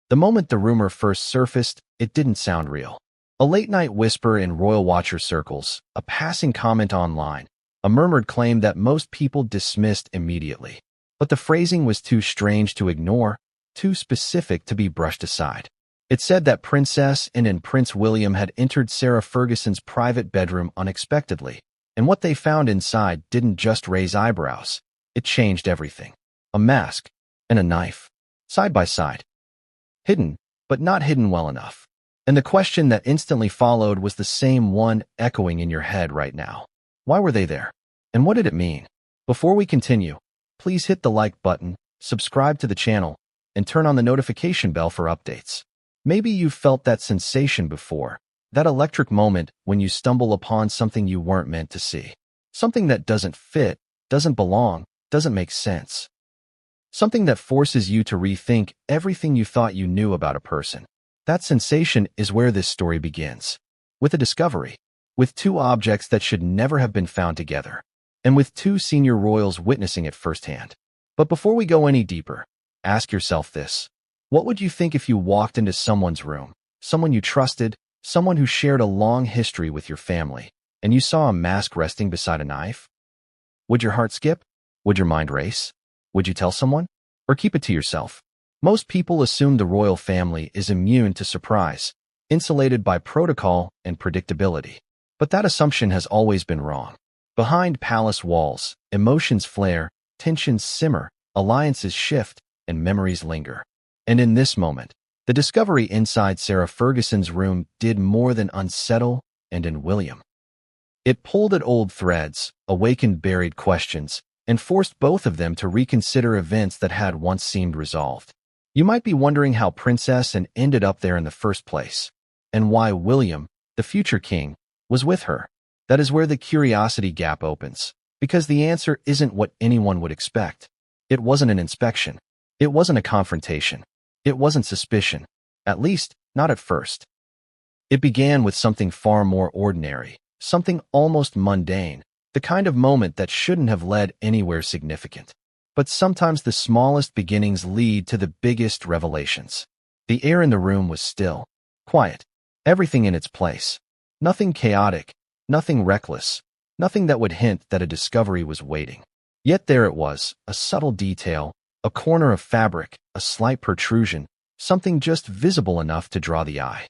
The moment the rumor first surfaced, it didn't sound real. A late-night whisper in royal watcher circles, a passing comment online, a murmured claim that most people dismissed immediately. But the phrasing was too strange to ignore, too specific to be brushed aside. It said that Princess and Prince William had entered Sarah Ferguson's private bedroom unexpectedly, and what they found inside didn't just raise eyebrows. It changed everything. A mask and a knife, side by side. Hidden, but not hidden well enough. And the question that instantly followed was the same one echoing in your head right now. Why were they there? And what did it mean? Before we continue, please hit the like button, subscribe to the channel, and turn on the notification bell for updates. Maybe you've felt that sensation before, that electric moment when you stumble upon something you weren't meant to see. Something that doesn't fit, doesn't belong, doesn't make sense. Something that forces you to rethink everything you thought you knew about a person. That sensation is where this story begins. With a discovery. With two objects that should never have been found together. And with two senior royals witnessing it firsthand. But before we go any deeper, ask yourself this. What would you think if you walked into someone's room, someone you trusted, someone who shared a long history with your family, and you saw a mask resting beside a knife? Would your heart skip? Would your mind race? Would you tell someone? Or keep it to yourself? Most people assume the royal family is immune to surprise, insulated by protocol and predictability. But that assumption has always been wrong. Behind palace walls, emotions flare, tensions simmer, alliances shift, and memories linger. And in this moment, the discovery inside Sarah Ferguson's room did more than unsettle and William. It pulled at old threads, awakened buried questions, and forced both of them to reconsider events that had once seemed resolved. You might be wondering how Princess Anne ended up there in the first place, and why William, the future king, was with her. That is where the curiosity gap opens, because the answer isn't what anyone would expect. It wasn't an inspection. It wasn't a confrontation. It wasn't suspicion, at least not at first. It began with something far more ordinary, something almost mundane, the kind of moment that shouldn't have led anywhere significant. But sometimes the smallest beginnings lead to the biggest revelations. The air in the room was still, quiet, everything in its place. Nothing chaotic, nothing reckless, nothing that would hint that a discovery was waiting. Yet there it was, a subtle detail, a corner of fabric, a slight protrusion, something just visible enough to draw the eye.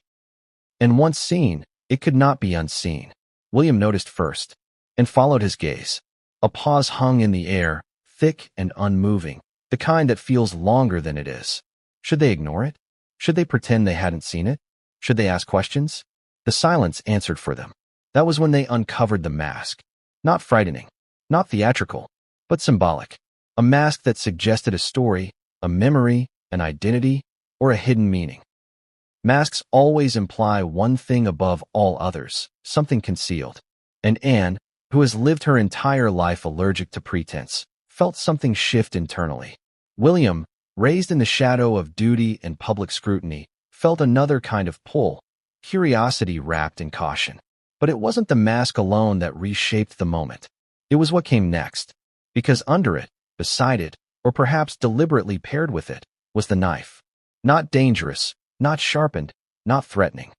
And once seen, it could not be unseen. William noticed first, and followed his gaze. A pause hung in the air, thick and unmoving, the kind that feels longer than it is. Should they ignore it? Should they pretend they hadn't seen it? Should they ask questions? The silence answered for them. That was when they uncovered the mask. Not frightening, not theatrical, but symbolic. A mask that suggested a story, a memory, an identity, or a hidden meaning. Masks always imply one thing above all others, something concealed. And Anne, who has lived her entire life allergic to pretense, felt something shift internally. William, raised in the shadow of duty and public scrutiny, felt another kind of pull, curiosity wrapped in caution. But it wasn't the mask alone that reshaped the moment. It was what came next, because under it, beside it, or perhaps deliberately paired with it, was the knife. Not dangerous, not sharpened, not threatening,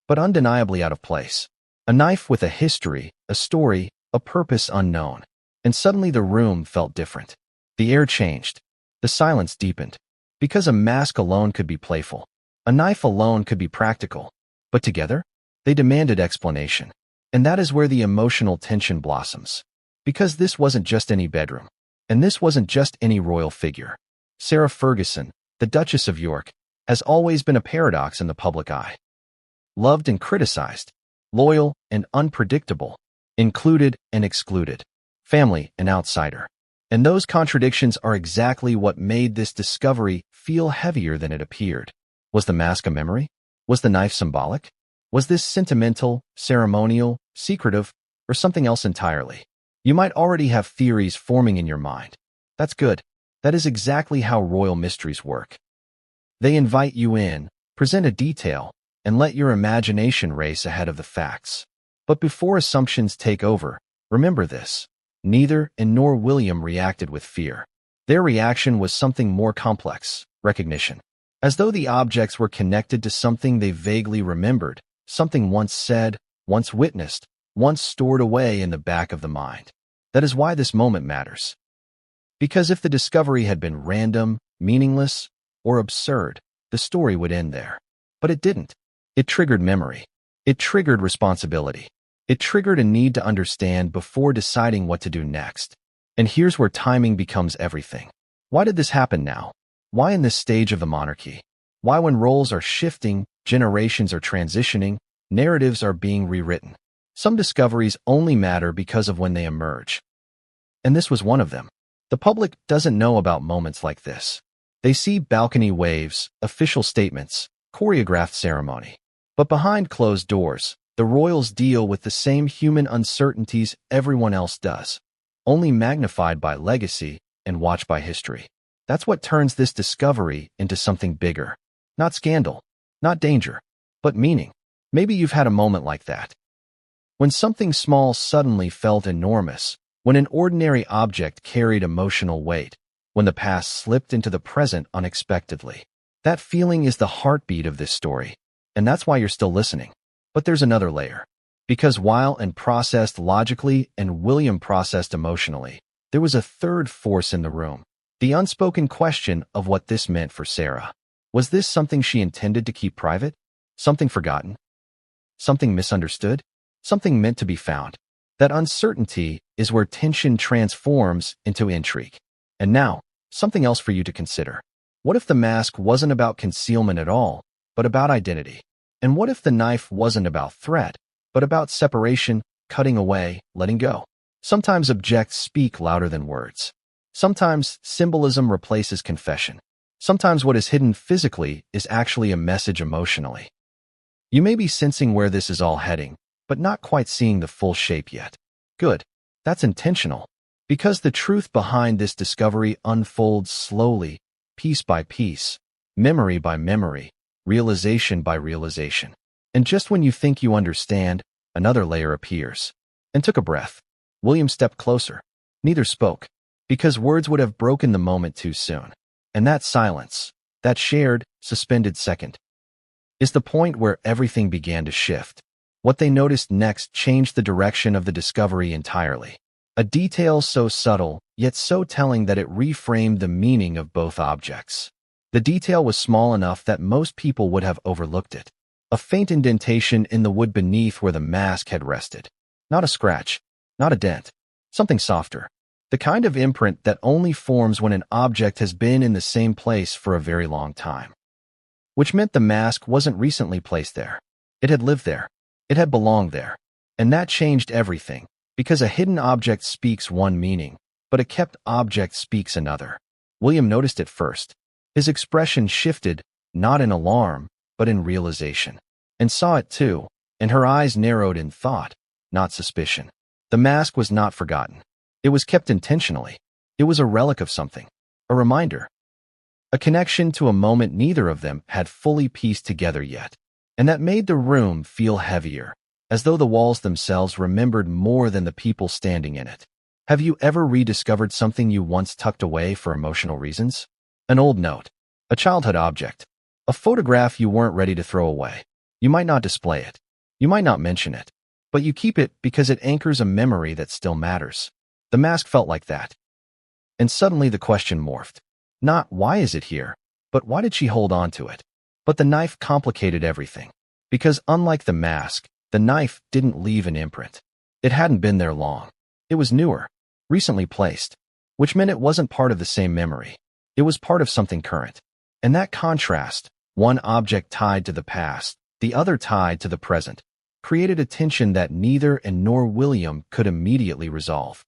but undeniably out of place. A knife with a history, a story, a purpose unknown. And suddenly the room felt different. The air changed. The silence deepened. Because a mask alone could be playful. A knife alone could be practical. But together, they demanded explanation. And that is where the emotional tension blossoms. Because this wasn't just any bedroom. And this wasn't just any royal figure. Sarah Ferguson, the Duchess of York, has always been a paradox in the public eye. Loved and criticized. Loyal and unpredictable. Included and excluded. Family and outsider. And those contradictions are exactly what made this discovery feel heavier than it appeared. Was the mask a memory? Was the knife symbolic? Was this sentimental, ceremonial, secretive, or something else entirely? You might already have theories forming in your mind. That's good. That is exactly how royal mysteries work. They invite you in, present a detail, and let your imagination race ahead of the facts. But before assumptions take over, remember this. Neither Anne nor William reacted with fear. Their reaction was something more complex, recognition. as though the objects were connected to something they vaguely remembered, something once said, once witnessed, once stored away in the back of the mind. That is why this moment matters. Because if the discovery had been random, meaningless, or absurd, the story would end there. But it didn't. It triggered memory. It triggered responsibility. It triggered a need to understand before deciding what to do next. And here's where timing becomes everything. Why did this happen now? Why in this stage of the monarchy? Why when roles are shifting, generations are transitioning, narratives are being rewritten? Some discoveries only matter because of when they emerge. And this was one of them. The public doesn't know about moments like this. They see balcony waves, official statements, choreographed ceremony. But behind closed doors, the royals deal with the same human uncertainties everyone else does, only magnified by legacy and watched by history. That's what turns this discovery into something bigger. Not scandal, not danger, but meaning. Maybe you've had a moment like that. When something small suddenly felt enormous, when an ordinary object carried emotional weight, when the past slipped into the present unexpectedly. That feeling is the heartbeat of this story, and that's why you're still listening. But there's another layer. Because while Anne processed logically and William processed emotionally, there was a third force in the room. The unspoken question of what this meant for Sarah. Was this something she intended to keep private? Something forgotten? Something misunderstood? Something meant to be found? That uncertainty is where tension transforms into intrigue. And now, something else for you to consider. What if the mask wasn't about concealment at all, but about identity? And what if the knife wasn't about threat, but about separation, cutting away, letting go? Sometimes objects speak louder than words. Sometimes symbolism replaces confession. Sometimes what is hidden physically is actually a message emotionally. You may be sensing where this is all heading, but not quite seeing the full shape yet. Good. That's intentional. Because the truth behind this discovery unfolds slowly, piece by piece, memory by memory, realization by realization. And just when you think you understand, another layer appears. And took a breath. William stepped closer. Neither spoke, because words would have broken the moment too soon. And that silence, that shared, suspended second, is the point where everything began to shift. What they noticed next changed the direction of the discovery entirely. A detail so subtle, yet so telling that it reframed the meaning of both objects. The detail was small enough that most people would have overlooked it. A faint indentation in the wood beneath where the mask had rested. Not a scratch, not a dent, something softer. The kind of imprint that only forms when an object has been in the same place for a very long time. Which meant the mask wasn't recently placed there. It had lived there. It had belonged there. And that changed everything, because a hidden object speaks one meaning, but a kept object speaks another. William noticed it first. His expression shifted, not in alarm, but in realization. And saw it too, and her eyes narrowed in thought, not suspicion. The mask was not forgotten. It was kept intentionally. It was a relic of something. A reminder. A connection to a moment neither of them had fully pieced together yet. And that made the room feel heavier, as though the walls themselves remembered more than the people standing in it. Have you ever rediscovered something you once tucked away for emotional reasons? An old note, a childhood object, a photograph you weren't ready to throw away. You might not display it. You might not mention it. But you keep it because it anchors a memory that still matters. The mask felt like that. And suddenly the question morphed. Not why is it here, but why did she hold on to it? But the knife complicated everything. Because unlike the mask, the knife didn't leave an imprint. It hadn't been there long. It was newer, recently placed, which meant it wasn't part of the same memory. It was part of something current. And that contrast, one object tied to the past, the other tied to the present, created a tension that neither and nor William could immediately resolve.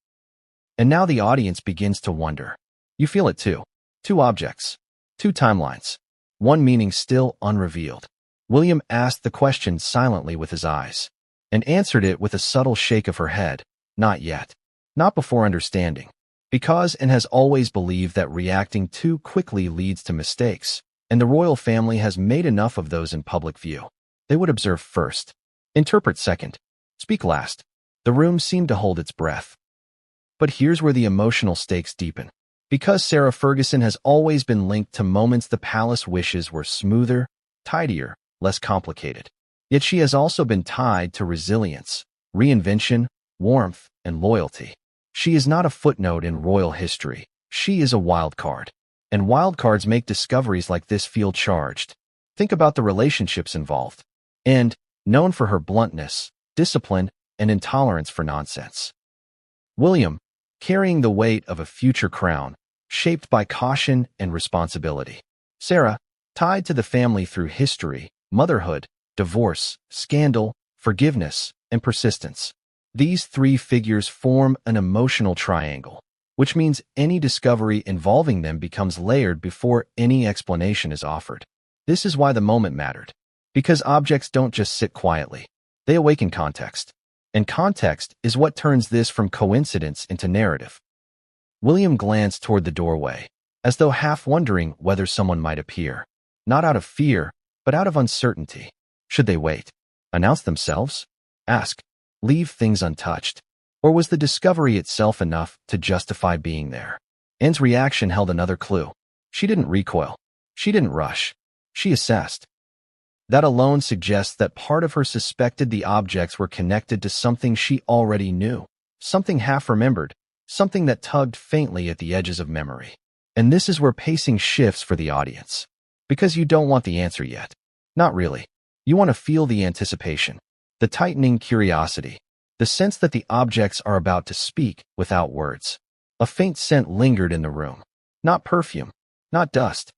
And now the audience begins to wonder. You feel it too. Two objects, two timelines, one meaning still unrevealed. William asked the question silently with his eyes, and answered it with a subtle shake of her head. Not yet. Not before understanding. Because Anne has always believed that reacting too quickly leads to mistakes, and the royal family has made enough of those in public view. They would observe first, interpret second, speak last. The room seemed to hold its breath. But here's where the emotional stakes deepen. Because Sarah Ferguson has always been linked to moments the palace wishes were smoother, tidier, less complicated. Yet she has also been tied to resilience, reinvention, warmth, and loyalty. She is not a footnote in royal history. She is a wild card. And wild cards make discoveries like this feel charged. Think about the relationships involved. And, known for her bluntness, discipline, and intolerance for nonsense. William, carrying the weight of a future crown, shaped by caution and responsibility. Sarah, tied to the family through history, motherhood, divorce, scandal, forgiveness, and persistence. These three figures form an emotional triangle, which means any discovery involving them becomes layered before any explanation is offered. This is why the moment mattered. Because objects don't just sit quietly. They awaken context. And context is what turns this from coincidence into narrative. William glanced toward the doorway, as though half wondering whether someone might appear. Not out of fear, but out of uncertainty. Should they wait? Announce themselves? Ask? Leave things untouched? Or was the discovery itself enough to justify being there? Anne's reaction held another clue. She didn't recoil. She didn't rush. She assessed. That alone suggests that part of her suspected the objects were connected to something she already knew, something half-remembered, something that tugged faintly at the edges of memory. And this is where pacing shifts for the audience. Because you don't want the answer yet. Not really. You want to feel the anticipation, the tightening curiosity, the sense that the objects are about to speak without words. A faint scent lingered in the room. Not perfume, not dust.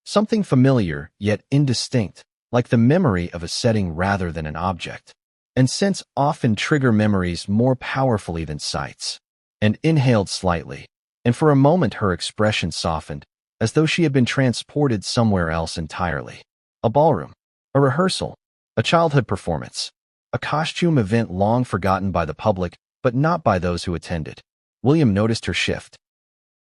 Something familiar, yet indistinct, like the memory of a setting rather than an object. And scents often trigger memories more powerfully than sights. And inhaled slightly, and for a moment her expression softened, as though she had been transported somewhere else entirely. A ballroom, a rehearsal, a childhood performance, a costume event long forgotten by the public, but not by those who attended. William noticed her shift.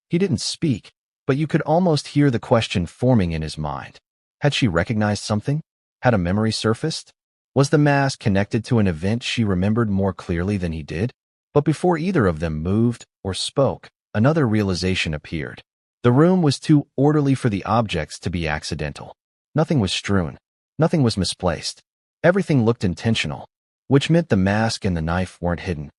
He didn't speak, but you could almost hear the question forming in his mind. Had she recognized something? Had a memory surfaced? Was the mask connected to an event she remembered more clearly than he did? But before either of them moved or spoke, another realization appeared. The room was too orderly for the objects to be accidental. Nothing was strewn. Nothing was misplaced. Everything looked intentional, which meant the mask and the knife weren't hidden.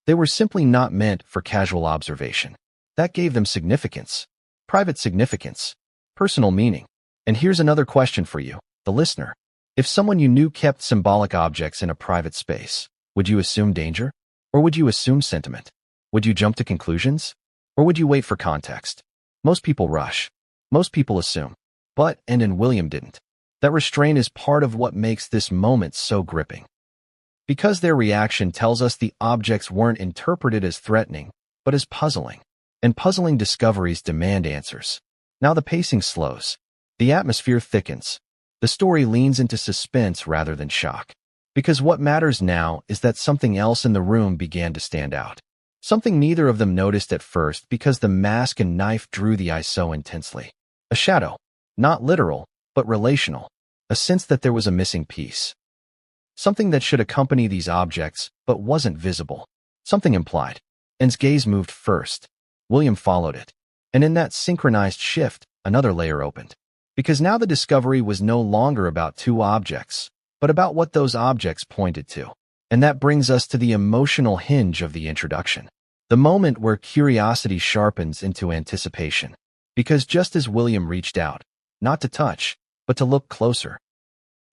They were simply not meant for casual observation. That gave them significance. Private significance. Personal meaning. And here's another question for you, the listener. If someone you knew kept symbolic objects in a private space, would you assume danger? Or would you assume sentiment? Would you jump to conclusions? Or would you wait for context? Most people rush. Most people assume. But Anne and William didn't. That restraint is part of what makes this moment so gripping. Because their reaction tells us the objects weren't interpreted as threatening, but as puzzling. And puzzling discoveries demand answers. Now the pacing slows. The atmosphere thickens. The story leans into suspense rather than shock. Because what matters now is that something else in the room began to stand out. Something neither of them noticed at first because the mask and knife drew the eye so intensely. A shadow. Not literal, but relational. A sense that there was a missing piece. Something that should accompany these objects, but wasn't visible. Something implied. Anne's gaze moved first. William followed it. And in that synchronized shift, another layer opened. Because now the discovery was no longer about two objects, but about what those objects pointed to. And that brings us to the emotional hinge of the introduction. The moment where curiosity sharpens into anticipation. Because just as William reached out, not to touch, but to look closer,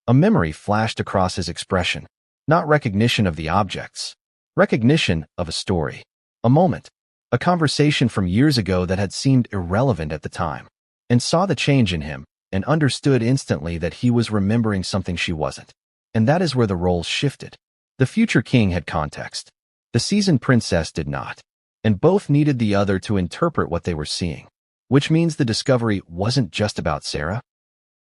a memory flashed across his expression. Not recognition of the objects. Recognition of a story. A moment. A conversation from years ago that had seemed irrelevant at the time. And saw the change in him, and understood instantly that he was remembering something she wasn't. And that is where the roles shifted. The future king had context. The seasoned princess did not. And both needed the other to interpret what they were seeing. Which means the discovery wasn't just about Sarah.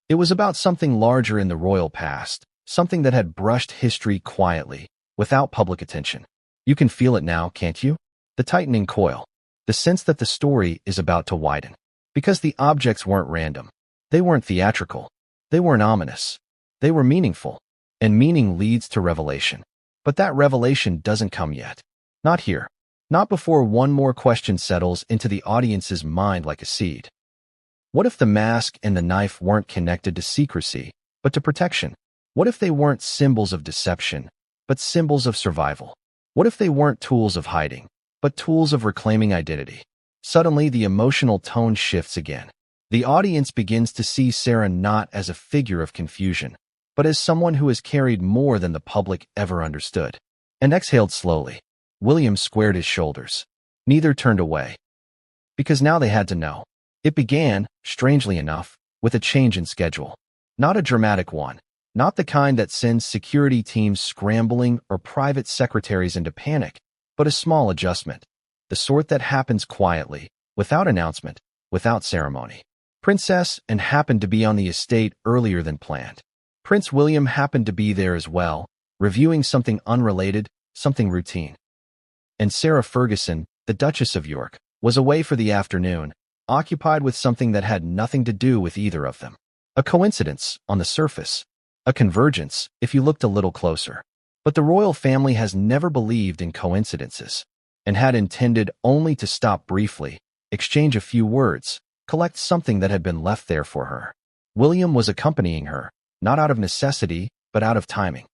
It was about something larger in the royal past, something that had brushed history quietly, without public attention. You can feel it now, can't you? The tightening coil. The sense that the story is about to widen. Because the objects weren't random. They weren't theatrical. They weren't ominous. They were meaningful. And meaning leads to revelation. But that revelation doesn't come yet. Not here. Not before one more question settles into the audience's mind like a seed. What if the mask and the knife weren't connected to secrecy, but to protection? What if they weren't symbols of deception, but symbols of survival? What if they weren't tools of hiding, but tools of reclaiming identity? Suddenly, the emotional tone shifts again. The audience begins to see Sarah not as a figure of confusion, but as someone who has carried more than the public ever understood. And exhaled slowly. William squared his shoulders. Neither turned away. Because now they had to know. It began, strangely enough, with a change in schedule. Not a dramatic one. Not the kind that sends security teams scrambling or private secretaries into panic, but a small adjustment. The sort that happens quietly, without announcement, without ceremony. Princess Anne happened to be on the estate earlier than planned. Prince William happened to be there as well, reviewing something unrelated, something routine. And Sarah Ferguson, the Duchess of York, was away for the afternoon, occupied with something that had nothing to do with either of them. A coincidence, on the surface. A convergence, if you looked a little closer. But the royal family has never believed in coincidences, and had intended only to stop briefly, exchange a few words, collect something that had been left there for her. William was accompanying her, not out of necessity, but out of timing.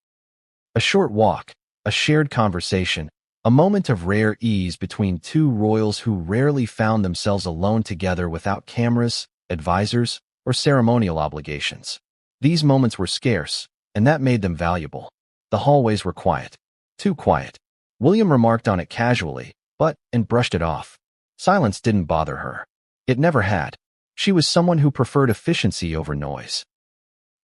A short walk, a shared conversation, a moment of rare ease between two royals who rarely found themselves alone together without cameras, advisors, or ceremonial obligations. These moments were scarce, and that made them valuable. The hallways were quiet. Too quiet. William remarked on it casually, and brushed it off. Silence didn't bother her. It never had. She was someone who preferred efficiency over noise.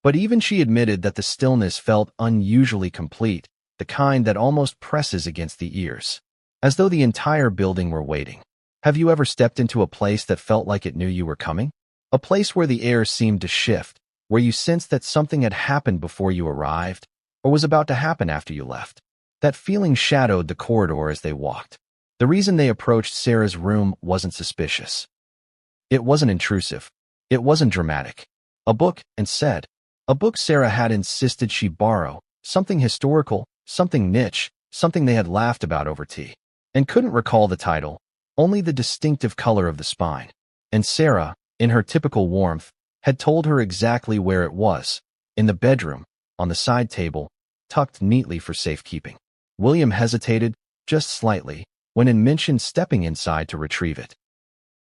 But even she admitted that the stillness felt unusually complete, the kind that almost presses against the ears, as though the entire building were waiting. Have you ever stepped into a place that felt like it knew you were coming? A place where the air seemed to shift, where you sensed that something had happened before you arrived, or was about to happen after you left. That feeling shadowed the corridor as they walked. The reason they approached Sarah's room wasn't suspicious. It wasn't intrusive. It wasn't dramatic. A book Sarah had insisted she borrow, something historical, something niche, something they had laughed about over tea, and couldn't recall the title, only the distinctive color of the spine. And Sarah, in her typical warmth, had told her exactly where it was, in the bedroom, on the side table, tucked neatly for safekeeping. William hesitated, just slightly, when Anne mentioned stepping inside to retrieve it.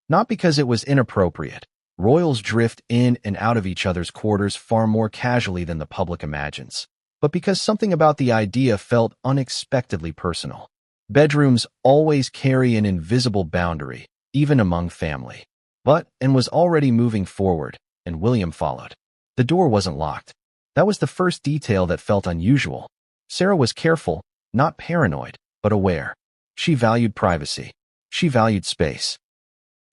Not because it was inappropriate. Royals drift in and out of each other's quarters far more casually than the public imagines, but because something about the idea felt unexpectedly personal. Bedrooms always carry an invisible boundary, even among family. But Anne was already moving forward, and William followed. The door wasn't locked. That was the first detail that felt unusual. Sarah was careful, not paranoid, but aware. She valued privacy. She valued space.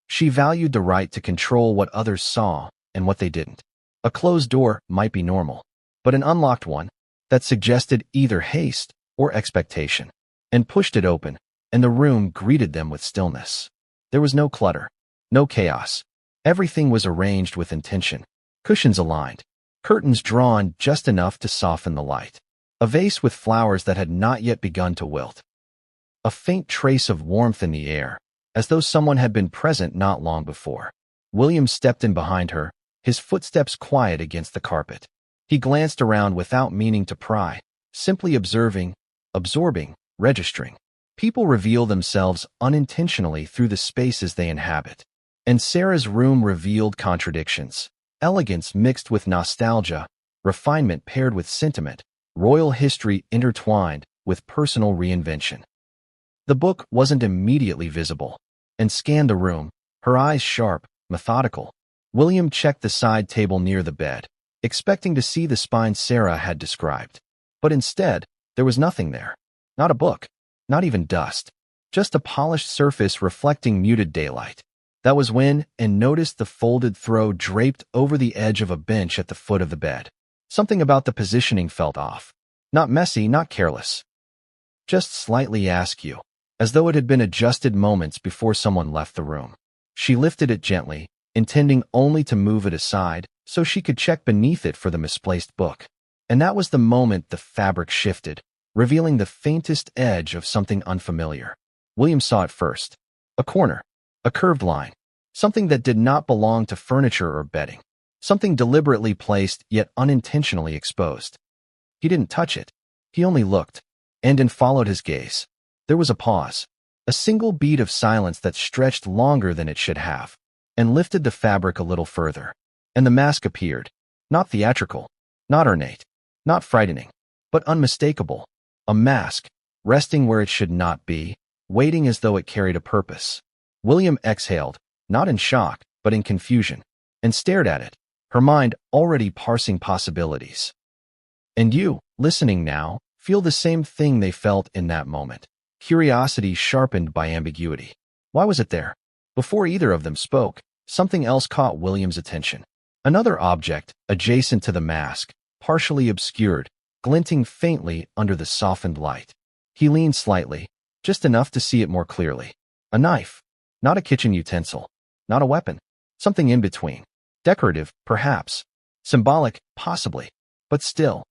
She valued the right to control what others saw and what they didn't. A closed door might be normal, but an unlocked one that suggested either haste or expectation. And pushed it open, and the room greeted them with stillness. There was no clutter, no chaos. Everything was arranged with intention. Cushions aligned, curtains drawn just enough to soften the light. A vase with flowers that had not yet begun to wilt. A faint trace of warmth in the air, as though someone had been present not long before. William stepped in behind her, his footsteps quiet against the carpet. He glanced around without meaning to pry, simply observing, absorbing, registering. People reveal themselves unintentionally through the spaces they inhabit. And Sarah's room revealed contradictions. Elegance mixed with nostalgia, refinement paired with sentiment, royal history intertwined with personal reinvention. The book wasn't immediately visible, and scanned the room, her eyes sharp, methodical. William checked the side table near the bed, expecting to see the spine Sarah had described. But instead, there was nothing there. Not a book, not even dust, just a polished surface reflecting muted daylight. That was when Anne noticed the folded throw draped over the edge of a bench at the foot of the bed. Something about the positioning felt off. Not messy, not careless. Just slightly askew, as though it had been adjusted moments before someone left the room. She lifted it gently, intending only to move it aside so she could check beneath it for the misplaced book. And that was the moment the fabric shifted, revealing the faintest edge of something unfamiliar. William saw it first. A corner. A curved line. Something that did not belong to furniture or bedding. Something deliberately placed yet unintentionally exposed. He didn't touch it. He only looked. And followed his gaze. There was a pause. A single beat of silence that stretched longer than it should have, and lifted the fabric a little further. And the mask appeared. Not theatrical. Not ornate. Not frightening. But unmistakable. A mask, resting where it should not be, waiting as though it carried a purpose. William exhaled, not in shock, but in confusion, and stared at it, her mind already parsing possibilities. And you, listening now, feel the same thing they felt in that moment. Curiosity sharpened by ambiguity. Why was it there? Before either of them spoke, something else caught William's attention. Another object, adjacent to the mask, partially obscured, glinting faintly under the softened light. He leaned slightly, just enough to see it more clearly. A knife. Not a kitchen utensil. Not a weapon. Something in between. Decorative, perhaps. Symbolic, possibly. But still.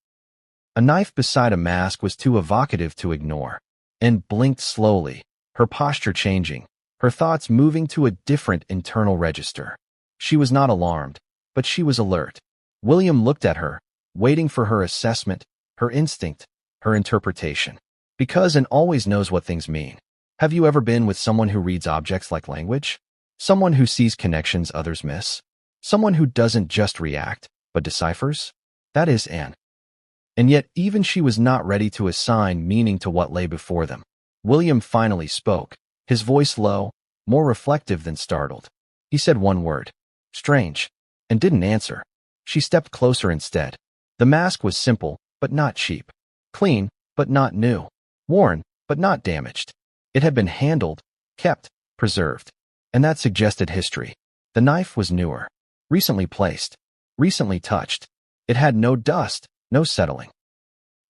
A knife beside a mask was too evocative to ignore. And blinked slowly, her posture changing, her thoughts moving to a different internal register. She was not alarmed, but she was alert. William looked at her, waiting for her assessment, her instinct, her interpretation. Because and always knows what things mean. Have you ever been with someone who reads objects like language? Someone who sees connections others miss? Someone who doesn't just react, but deciphers? That is Anne. And yet even she was not ready to assign meaning to what lay before them. William finally spoke, his voice low, more reflective than startled. He said one word, strange, and didn't answer. She stepped closer instead. The mask was simple, but not cheap. Clean, but not new. Worn, but not damaged. It had been handled, kept, preserved. And that suggested history. The knife was newer. Recently placed. Recently touched. It had no dust, no settling.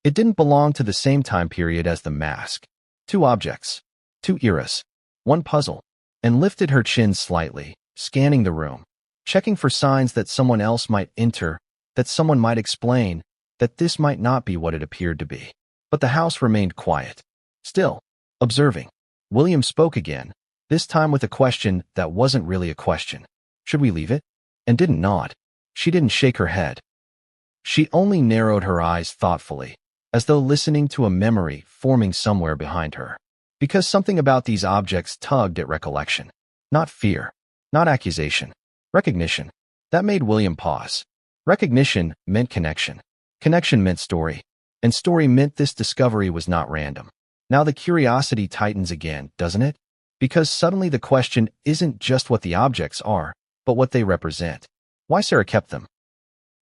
It didn't belong to the same time period as the mask. Two objects. Two eras. One puzzle. And lifted her chin slightly, scanning the room. Checking for signs that someone else might enter, that someone might explain, that this might not be what it appeared to be. But the house remained quiet. Still. Observing. William spoke again, this time with a question that wasn't really a question. Should we leave it? And didn't nod. She didn't shake her head. She only narrowed her eyes thoughtfully, as though listening to a memory forming somewhere behind her. Because something about these objects tugged at recollection. Not fear. Not accusation. Recognition. That made William pause. Recognition meant connection. Connection meant story. And story meant this discovery was not random. Now the curiosity tightens again, doesn't it? Because suddenly the question isn't just what the objects are, but what they represent. Why Sarah kept them.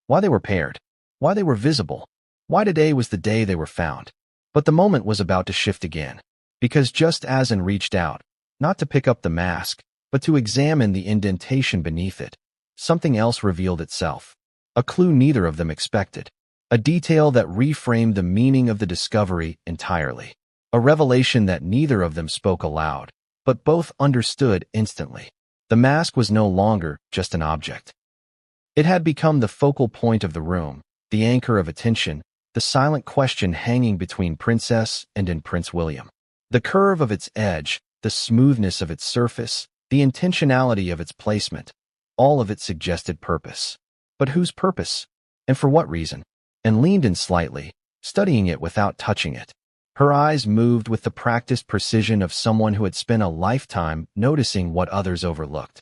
Why they were paired. Why they were visible. Why today was the day they were found. But the moment was about to shift again. Because just as Anne reached out, not to pick up the mask, but to examine the indentation beneath it, something else revealed itself. A clue neither of them expected. A detail that reframed the meaning of the discovery entirely. A revelation that neither of them spoke aloud, but both understood instantly. The mask was no longer just an object. It had become the focal point of the room, the anchor of attention, the silent question hanging between Princess and Prince William. The curve of its edge, the smoothness of its surface, the intentionality of its placement, all of it suggested purpose. But whose purpose? And for what reason? And leaned in slightly, studying it without touching it. Her eyes moved with the practiced precision of someone who had spent a lifetime noticing what others overlooked.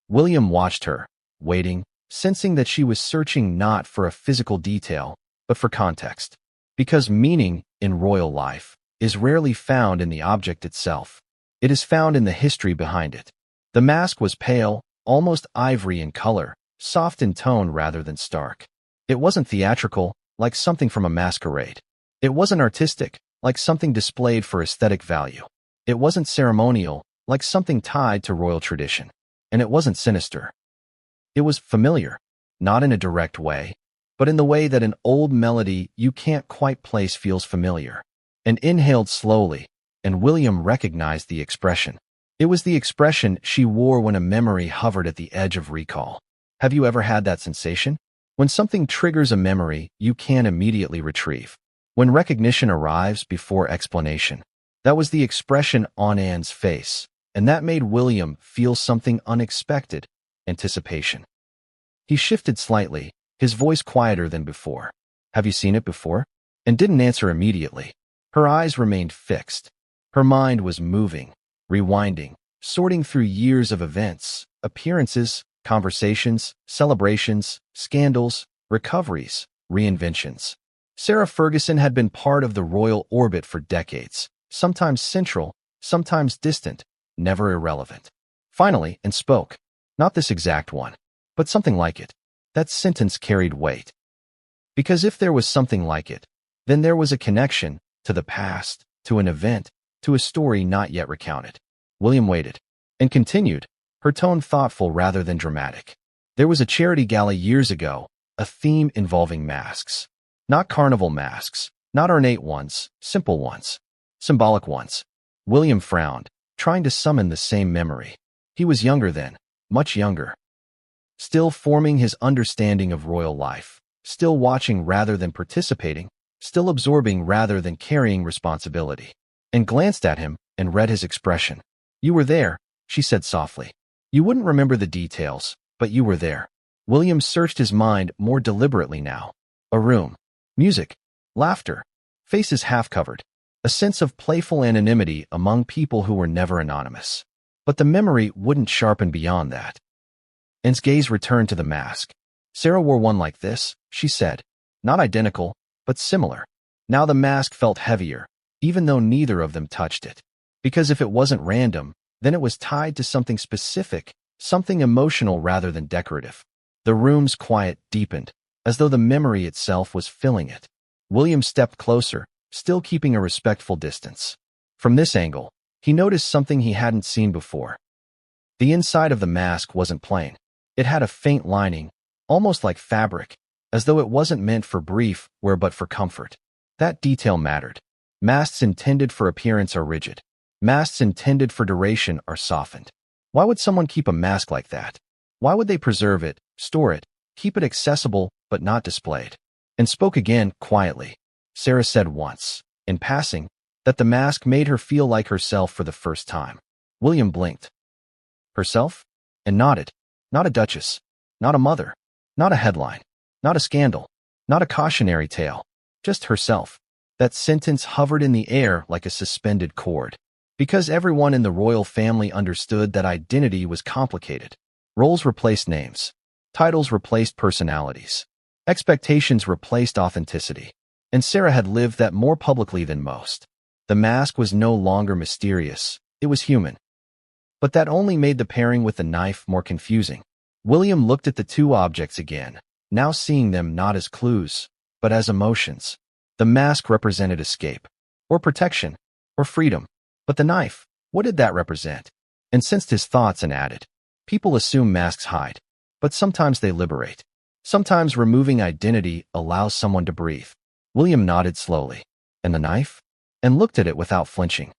William watched her, waiting, sensing that she was searching not for a physical detail, but for context. Because meaning, in royal life, is rarely found in the object itself. It is found in the history behind it. The mask was pale, almost ivory in color, soft in tone rather than stark. It wasn't theatrical, like something from a masquerade. It wasn't artistic, like something displayed for aesthetic value. It wasn't ceremonial, like something tied to royal tradition. And it wasn't sinister. It was familiar, not in a direct way, but in the way that an old melody you can't quite place feels familiar. And inhaled slowly, and William recognized the expression. It was the expression she wore when a memory hovered at the edge of recall. Have you ever had that sensation? When something triggers a memory you can't immediately retrieve. When recognition arrives before explanation. That was the expression on Anne's face, and that made William feel something unexpected: anticipation. He shifted slightly, his voice quieter than before. "Have you seen it before?" And didn't answer immediately. Her eyes remained fixed. Her mind was moving, rewinding, sorting through years of events, appearances, conversations, celebrations, scandals, recoveries, reinventions. Sarah Ferguson had been part of the royal orbit for decades, sometimes central, sometimes distant, never irrelevant. Finally, and spoke. Not this exact one, but something like it. That sentence carried weight. Because if there was something like it, then there was a connection to the past, to an event, to a story not yet recounted. William waited and continued, her tone thoughtful rather than dramatic. There was a charity gala years ago, a theme involving masks. Not carnival masks, not ornate ones, simple ones, symbolic ones. William frowned, trying to summon the same memory. He was younger then, much younger. Still forming his understanding of royal life, still watching rather than participating, still absorbing rather than carrying responsibility. And glanced at him and read his expression. "You were there," she said softly. "You wouldn't remember the details, but you were there." William searched his mind more deliberately now. A room, music, laughter, faces half-covered, a sense of playful anonymity among people who were never anonymous. But the memory wouldn't sharpen beyond that. Anne's gaze returned to the mask. "Sarah wore one like this," she said. "Not identical, but similar." Now the mask felt heavier, even though neither of them touched it. Because if it wasn't random, then it was tied to something specific, something emotional rather than decorative. The room's quiet deepened, as though the memory itself was filling it. William stepped closer, still keeping a respectful distance. From this angle, he noticed something he hadn't seen before. The inside of the mask wasn't plain. It had a faint lining, almost like fabric, as though it wasn't meant for brief wear but for comfort. That detail mattered. Masks intended for appearance are rigid. Masks intended for duration are softened. Why would someone keep a mask like that? Why would they preserve it, store it, keep it accessible but not displayed? And spoke again, quietly. Sarah said once, in passing, that the mask made her feel like herself for the first time. William blinked. Herself? And nodded. Not a duchess. Not a mother. Not a headline. Not a scandal. Not a cautionary tale. Just herself. That sentence hovered in the air like a suspended cord. Because everyone in the royal family understood that identity was complicated. Roles replaced names. Titles replaced personalities. Expectations replaced authenticity. And Sarah had lived that more publicly than most. The mask was no longer mysterious. It was human. But that only made the pairing with the knife more confusing. William looked at the two objects again, now seeing them not as clues, but as emotions. The mask represented escape, or protection, or freedom. But the knife, what did that represent? And sensed his thoughts and added, people assume masks hide, but sometimes they liberate. Sometimes removing identity allows someone to breathe. William nodded slowly. And the knife? And looked at it without flinching.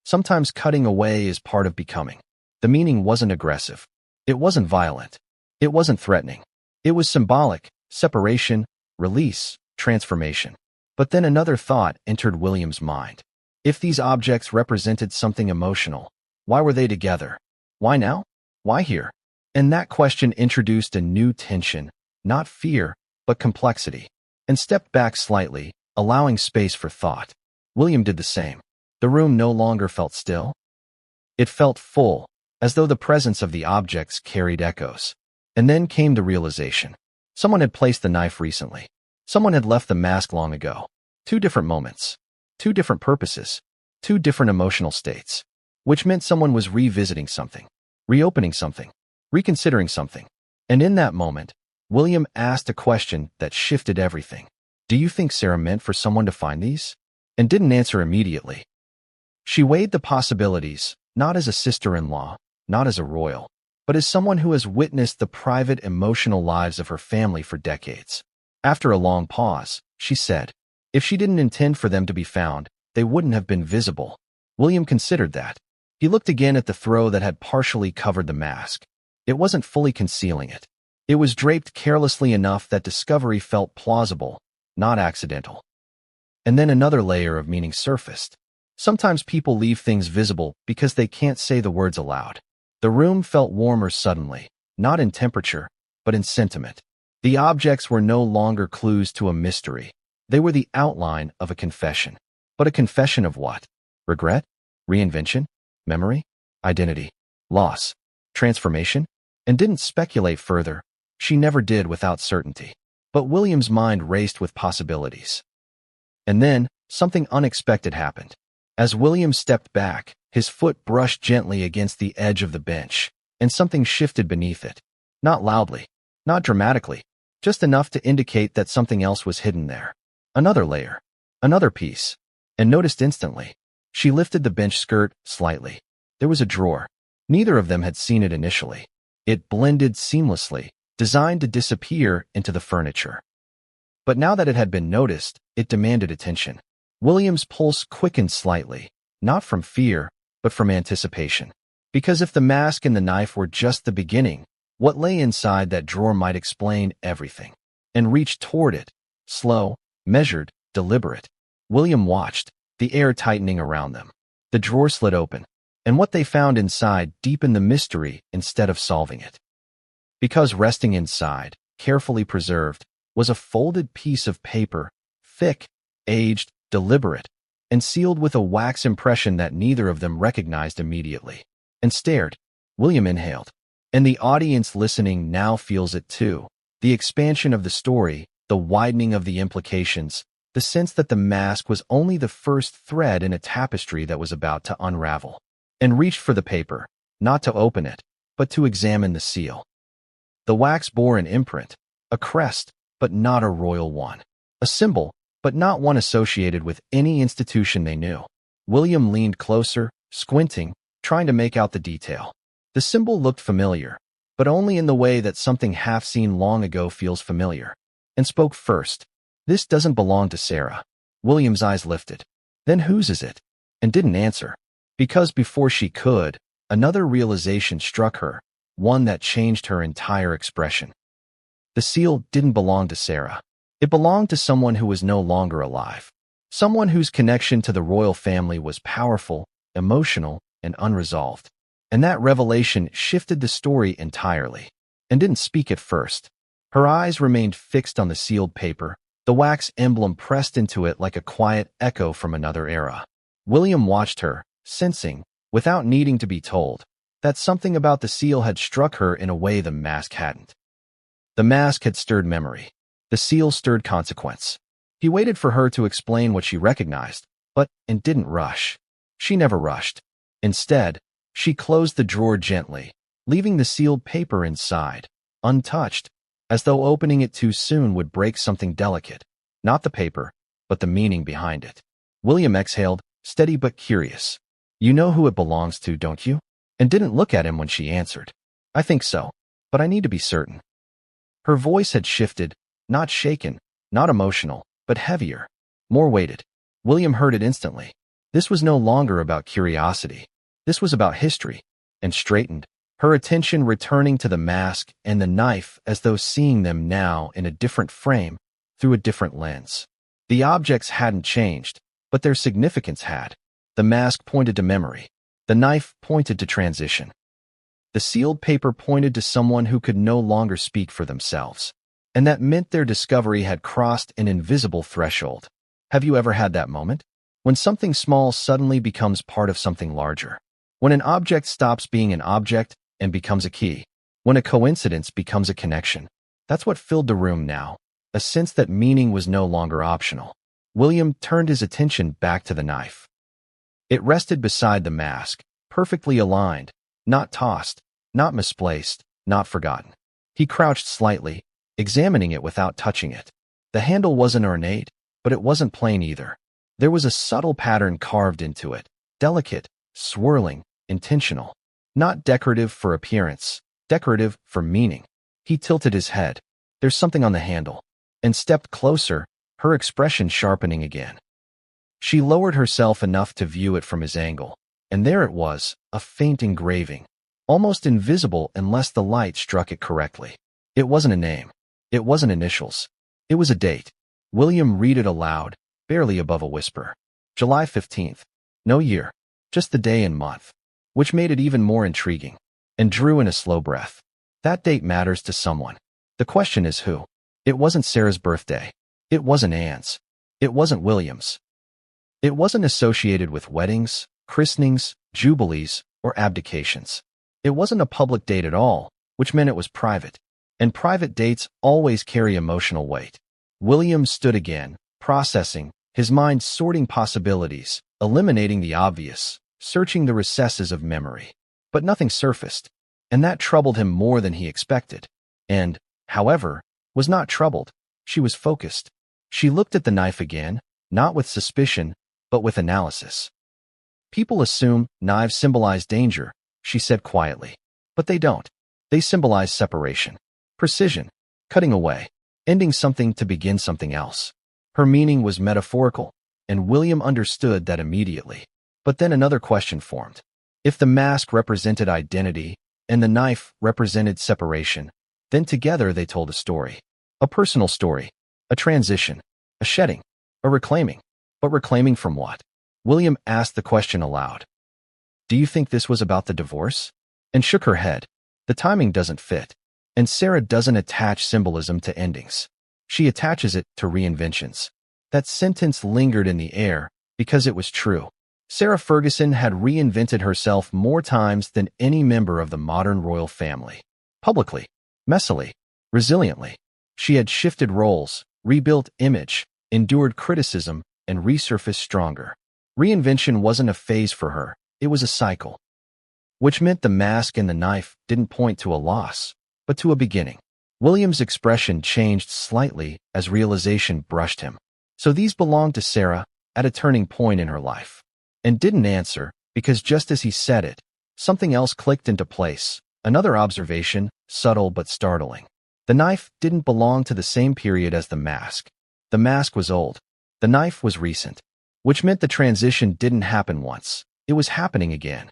Sometimes cutting away is part of becoming. The meaning wasn't aggressive. It wasn't violent. It wasn't threatening. It was symbolic, separation, release, transformation. But then another thought entered William's mind. If these objects represented something emotional, why were they together? Why now? Why here? And that question introduced a new tension, not fear, but complexity, and stepped back slightly, allowing space for thought. William did the same. The room no longer felt still. It felt full, as though the presence of the objects carried echoes. And then came the realization. Someone had placed the knife recently. Someone had left the mask long ago. 2 different moments. 2 different purposes. 2 different emotional states. Which meant someone was revisiting something. Reopening something. Reconsidering something. And in that moment, William asked a question that shifted everything. Do you think Sarah meant for someone to find these? And didn't answer immediately. She weighed the possibilities, not as a sister-in-law, not as a royal, but as someone who has witnessed the private emotional lives of her family for decades. After a long pause, she said, if she didn't intend for them to be found, they wouldn't have been visible. William considered that. He looked again at the throw that had partially covered the mask. It wasn't fully concealing it. It was draped carelessly enough that discovery felt plausible, not accidental. And then another layer of meaning surfaced. Sometimes people leave things visible because they can't say the words aloud. The room felt warmer suddenly, not in temperature, but in sentiment. The objects were no longer clues to a mystery. They were the outline of a confession. But a confession of what? Regret? Reinvention? Memory? Identity? Loss? Transformation? And didn't speculate further. She never did without certainty. But William's mind raced with possibilities. And then, something unexpected happened. As William stepped back, his foot brushed gently against the edge of the bench, and something shifted beneath it. Not loudly, not dramatically, just enough to indicate that something else was hidden there. Another layer, another piece, and noticed instantly. She lifted the bench skirt slightly. There was a drawer. Neither of them had seen it initially. It blended seamlessly, designed to disappear into the furniture. But now that it had been noticed, it demanded attention. William's pulse quickened slightly, not from fear, but from anticipation. Because if the mask and the knife were just the beginning, what lay inside that drawer might explain everything. And reached toward it, slow, measured, deliberate. William watched, the air tightening around them. The drawer slid open, and what they found inside deepened the mystery instead of solving it. Because resting inside, carefully preserved, was a folded piece of paper, thick, aged, deliberate, and sealed with a wax impression that neither of them recognized immediately. And stared. William inhaled. And the audience listening now feels it too. The expansion of the story, the widening of the implications, the sense that the mask was only the first thread in a tapestry that was about to unravel. And reached for the paper, not to open it, but to examine the seal. The wax bore an imprint, a crest, but not a royal one. A symbol, but not one associated with any institution they knew. William leaned closer, squinting, trying to make out the detail. The symbol looked familiar, but only in the way that something half-seen long ago feels familiar. And spoke first. This doesn't belong to Sarah. William's eyes lifted. Then whose is it? And didn't answer. Because before she could, another realization struck her, one that changed her entire expression. The seal didn't belong to Sarah. It belonged to someone who was no longer alive. Someone whose connection to the royal family was powerful, emotional, and unresolved. And that revelation shifted the story entirely. And didn't speak at first. Her eyes remained fixed on the sealed paper, the wax emblem pressed into it like a quiet echo from another era. William watched her, sensing, without needing to be told, that something about the seal had struck her in a way the mask hadn't. The mask had stirred memory. The seal stirred consequence. He waited for her to explain what she recognized, and didn't rush. She never rushed. Instead, she closed the drawer gently, leaving the sealed paper inside, untouched, as though opening it too soon would break something delicate. Not the paper, but the meaning behind it. William exhaled, steady but curious. You know who it belongs to, don't you? And didn't look at him when she answered. I think so, but I need to be certain. Her voice had shifted, not shaken, not emotional, but heavier, more weighted. William heard it instantly. This was no longer about curiosity. This was about history, and straightened, her attention returning to the mask and the knife as though seeing them now in a different frame, through a different lens. The objects hadn't changed, but their significance had. The mask pointed to memory. The knife pointed to transition. The sealed paper pointed to someone who could no longer speak for themselves. And that meant their discovery had crossed an invisible threshold. Have you ever had that moment? When something small suddenly becomes part of something larger. When an object stops being an object and becomes a key. When a coincidence becomes a connection. That's what filled the room now, a sense that meaning was no longer optional. William turned his attention back to the knife. It rested beside the mask, perfectly aligned, not tossed, not misplaced, not forgotten. He crouched slightly, examining it without touching it. The handle wasn't ornate, but it wasn't plain either. There was a subtle pattern carved into it, delicate, swirling, intentional. Not decorative for appearance, decorative for meaning. He tilted his head. There's something on the handle. And stepped closer, her expression sharpening again. She lowered herself enough to view it from his angle, and there it was, a faint engraving, almost invisible unless the light struck it correctly. It wasn't a name. It wasn't initials. It was a date. William read it aloud, barely above a whisper. July 15th. No year, just the day and month, which made it even more intriguing, and drew in a slow breath. That date matters to someone. The question is who? It wasn't Sarah's birthday. It wasn't Anne's. It wasn't William's. It wasn't associated with weddings, christenings, jubilees, or abdications. It wasn't a public date at all, which meant it was private. And private dates always carry emotional weight. William stood again, processing, his mind sorting possibilities, eliminating the obvious, searching the recesses of memory. But nothing surfaced, and that troubled him more than he expected. And, however, was not troubled. She was focused. She looked at the knife again, not with suspicion, but with analysis. People assume knives symbolize danger, she said quietly. But they don't. They symbolize separation, precision, cutting away, ending something to begin something else. Her meaning was metaphorical, and William understood that immediately. But then another question formed. If the mask represented identity, and the knife represented separation, then together they told a story. A personal story, a transition, a shedding, a reclaiming. But reclaiming from what? William asked the question aloud. Do you think this was about the divorce? And shook her head. The timing doesn't fit. And Sarah doesn't attach symbolism to endings. She attaches it to reinventions. That sentence lingered in the air because it was true. Sarah Ferguson had reinvented herself more times than any member of the modern royal family. Publicly, messily, resiliently. She had shifted roles, rebuilt image, endured criticism, and resurfaced stronger. Reinvention wasn't a phase for her, it was a cycle. Which meant the mask and the knife didn't point to a loss, but to a beginning. William's expression changed slightly as realization brushed him. So these belonged to Sarah at a turning point in her life. And didn't answer, because just as he said it, something else clicked into place. Another observation, subtle but startling. The knife didn't belong to the same period as the mask. The mask was old. The knife was recent, which meant the transition didn't happen once. It was happening again.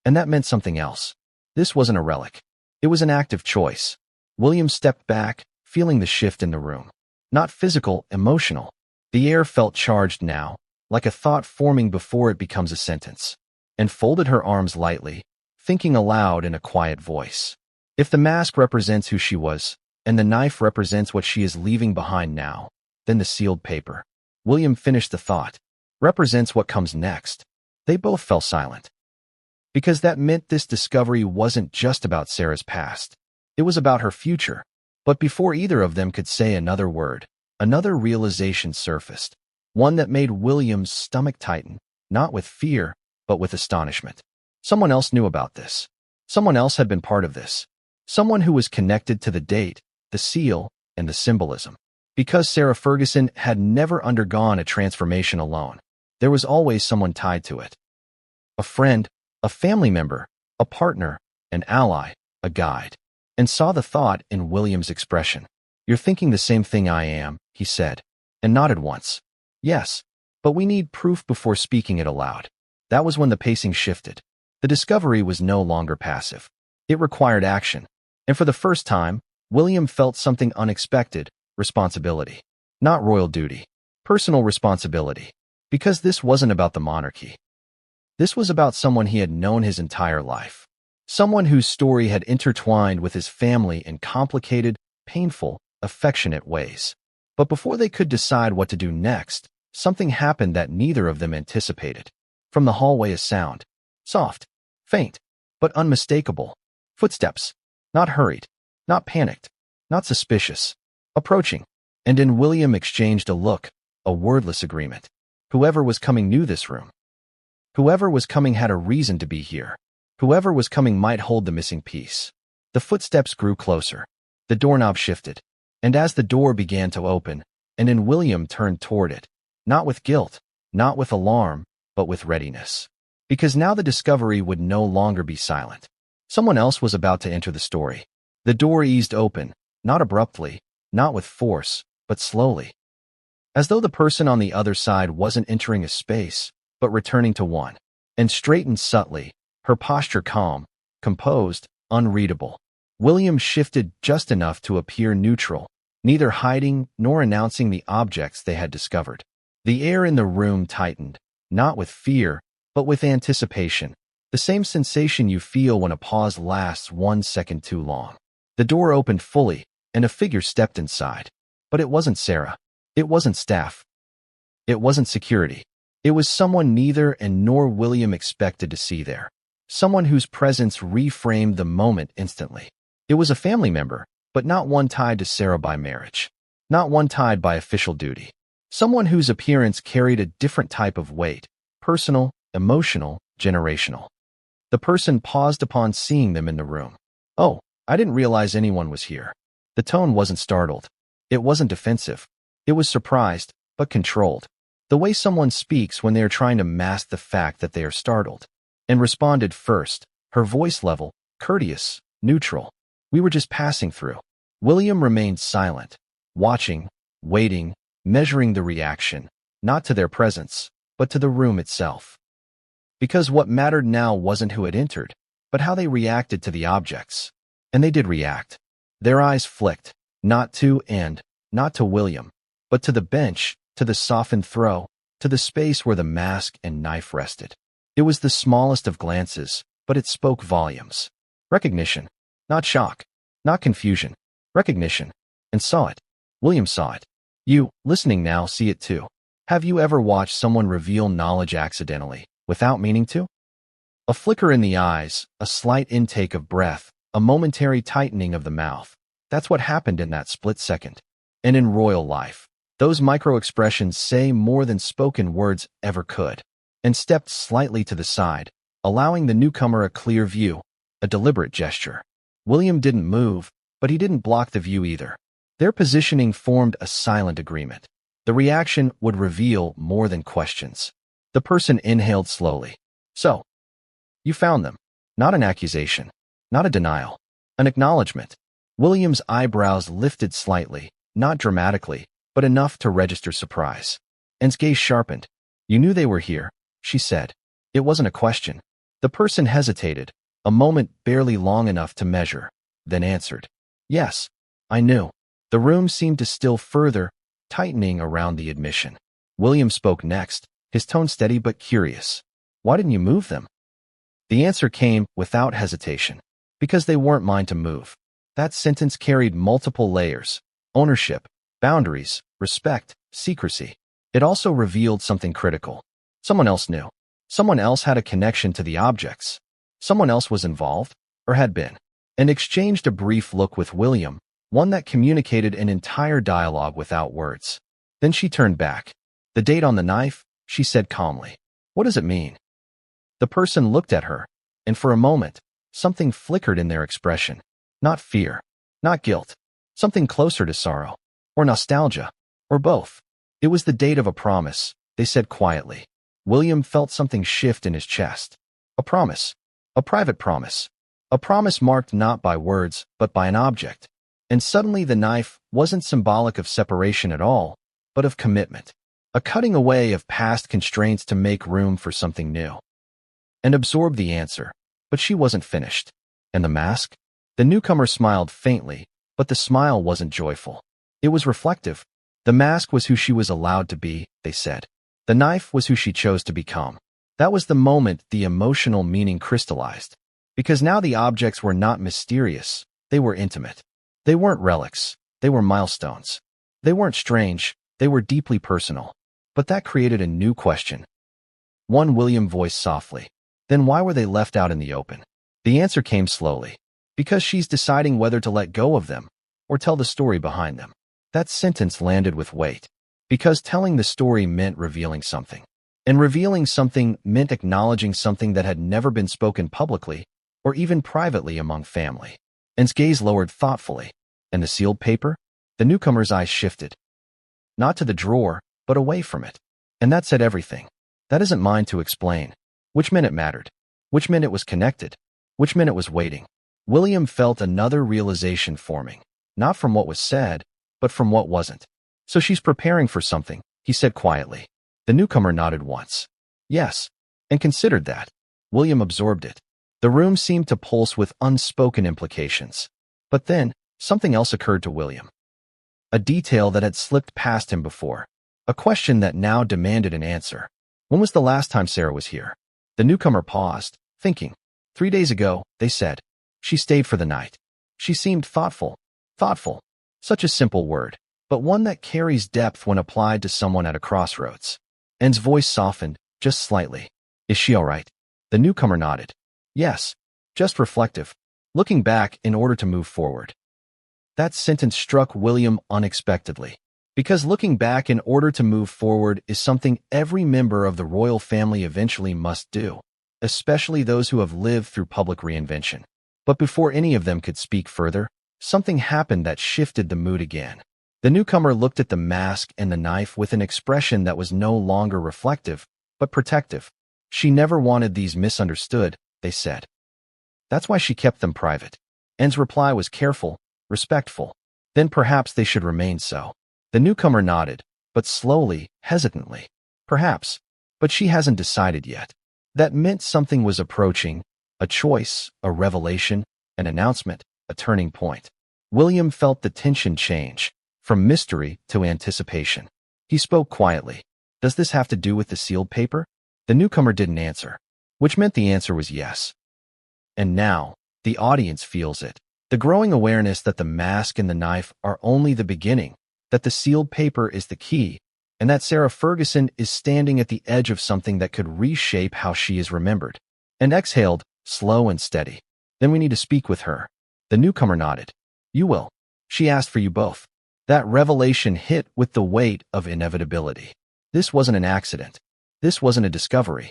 And that meant something else. This wasn't a relic. It was an active choice. William stepped back, feeling the shift in the room. Not physical, emotional. The air felt charged now, like a thought forming before it becomes a sentence, and folded her arms lightly, thinking aloud in a quiet voice. If the mask represents who she was, and the knife represents what she is leaving behind now, then the sealed paper, William finished the thought, represents what comes next. They both fell silent. Because that meant this discovery wasn't just about Sarah's past. It was about her future. But before either of them could say another word, another realization surfaced. One that made William's stomach tighten, not with fear, but with astonishment. Someone else knew about this. Someone else had been part of this. Someone who was connected to the date, the seal, and the symbolism. Because Sarah Ferguson had never undergone a transformation alone, there was always someone tied to it. A friend, a family member, a partner, an ally, a guide. And saw the thought in William's expression. You're thinking the same thing I am, he said, and nodded once. Yes, but we need proof before speaking it aloud. That was when the pacing shifted. The discovery was no longer passive. It required action. And for the first time, William felt something unexpected, responsibility. Not royal duty. Personal responsibility. Because this wasn't about the monarchy. This was about someone he had known his entire life. Someone whose story had intertwined with his family in complicated, painful, affectionate ways. But before they could decide what to do next, something happened that neither of them anticipated. From the hallway a sound. Soft, faint, but unmistakable. Footsteps. Not hurried, not panicked, not suspicious. Approaching. And then William exchanged a look, a wordless agreement. Whoever was coming knew this room. Whoever was coming had a reason to be here. Whoever was coming might hold the missing piece. The footsteps grew closer. The doorknob shifted. And as the door began to open, and then William turned toward it, not with guilt, not with alarm, but with readiness. Because now the discovery would no longer be silent. Someone else was about to enter the story. The door eased open, not abruptly, not with force, but slowly. As though the person on the other side wasn't entering a space, but returning to one. And straightened subtly, her posture calm, composed, unreadable. William shifted just enough to appear neutral, neither hiding nor announcing the objects they had discovered. The air in the room tightened, not with fear, but with anticipation, the same sensation you feel when a pause lasts 1 second too long. The door opened fully, and a figure stepped inside. But it wasn't Sarah. It wasn't staff. It wasn't security. It was someone neither and nor William expected to see there. Someone whose presence reframed the moment instantly. It was a family member, but not one tied to Sarah by marriage. Not one tied by official duty. Someone whose appearance carried a different type of weight. Personal, emotional, generational. The person paused upon seeing them in the room. "Oh, I didn't realize anyone was here." The tone wasn't startled. It wasn't defensive. It was surprised, but controlled. The way someone speaks when they are trying to mask the fact that they are startled. And responded first, her voice level, courteous, neutral. "We were just passing through." William remained silent, watching, waiting, measuring the reaction, not to their presence, but to the room itself. Because what mattered now wasn't who had entered, but how they reacted to the objects. And they did react. Their eyes flicked, not to William, but to the bench, to the softened throw, to the space where the mask and knife rested. It was the smallest of glances, but it spoke volumes. Recognition. Not shock. Not confusion. Recognition. And saw it. William saw it. You, listening now, see it too. Have you ever watched someone reveal knowledge accidentally, without meaning to? A flicker in the eyes, a slight intake of breath, a momentary tightening of the mouth. That's what happened in that split second. And in royal life, those micro-expressions say more than spoken words ever could. And stepped slightly to the side, allowing the newcomer a clear view, a deliberate gesture. William didn't move, but he didn't block the view either. Their positioning formed a silent agreement. The reaction would reveal more than questions. The person inhaled slowly. "So, you found them." Not an accusation, not a denial, an acknowledgement. William's eyebrows lifted slightly, not dramatically, but enough to register surprise. And his gaze sharpened. "You knew they were here," she said. It wasn't a question. The person hesitated, a moment barely long enough to measure, then answered. "Yes, I knew." The room seemed to still further, tightening around the admission. William spoke next, his tone steady but curious. "Why didn't you move them?" The answer came without hesitation. "Because they weren't mine to move." That sentence carried multiple layers: ownership, boundaries, respect, secrecy. It also revealed something critical. Someone else knew. Someone else had a connection to the objects. Someone else was involved, or had been, and exchanged a brief look with William, one that communicated an entire dialogue without words. Then she turned back. "The date on the knife," she said calmly. "What does it mean?" The person looked at her, and for a moment, something flickered in their expression. Not fear, not guilt, something closer to sorrow, or nostalgia, or both. "It was the date of a promise," they said quietly. William felt something shift in his chest. A promise. A private promise. A promise marked not by words, but by an object. And suddenly the knife wasn't symbolic of separation at all, but of commitment. A cutting away of past constraints to make room for something new. And absorbed the answer, but she wasn't finished. And the mask? The newcomer smiled faintly, but the smile wasn't joyful. It was reflective. The mask was who she was allowed to be, they said. The knife was who she chose to become. That was the moment the emotional meaning crystallized. Because now the objects were not mysterious, they were intimate. They weren't relics, they were milestones. They weren't strange, they were deeply personal. But that created a new question. One William voiced softly. Then why were they left out in the open? The answer came slowly. Because she's deciding whether to let go of them, or tell the story behind them. That sentence landed with weight. Because telling the story meant revealing something. And revealing something meant acknowledging something that had never been spoken publicly, or even privately among family. Anne's gaze lowered thoughtfully. And the sealed paper? The newcomer's eyes shifted. Not to the drawer, but away from it. And that said everything. That isn't mine to explain. Which meant it mattered. Which meant it was connected. Which meant it was waiting. William felt another realization forming. Not from what was said, but from what wasn't. So she's preparing for something, he said quietly. The newcomer nodded once. Yes, and considered that. William absorbed it. The room seemed to pulse with unspoken implications. But then, something else occurred to William. A detail that had slipped past him before. A question that now demanded an answer. When was the last time Sarah was here? The newcomer paused, thinking. 3 days ago, they said. She stayed for the night. She seemed thoughtful. Thoughtful. Such a simple word, but one that carries depth when applied to someone at a crossroads. Anne's voice softened, just slightly. Is she all right? The newcomer nodded. Yes. Just reflective. Looking back in order to move forward. That sentence struck William unexpectedly. Because looking back in order to move forward is something every member of the royal family eventually must do, especially those who have lived through public reinvention. But before any of them could speak further, something happened that shifted the mood again. The newcomer looked at the mask and the knife with an expression that was no longer reflective, but protective. She never wanted these misunderstood, they said. That's why she kept them private. Anne's reply was careful, respectful. Then perhaps they should remain so. The newcomer nodded, but slowly, hesitantly. Perhaps, but she hasn't decided yet. That meant something was approaching, a choice, a revelation, an announcement, a turning point. William felt the tension change, from mystery to anticipation. He spoke quietly. Does this have to do with the sealed paper? The newcomer didn't answer, which meant the answer was yes. And now, the audience feels it. The growing awareness that the mask and the knife are only the beginning, that the sealed paper is the key, and that Sarah Ferguson is standing at the edge of something that could reshape how she is remembered. And exhaled, slow and steady. Then we need to speak with her. The newcomer nodded. You will. She asked for you both. That revelation hit with the weight of inevitability. This wasn't an accident. This wasn't a discovery.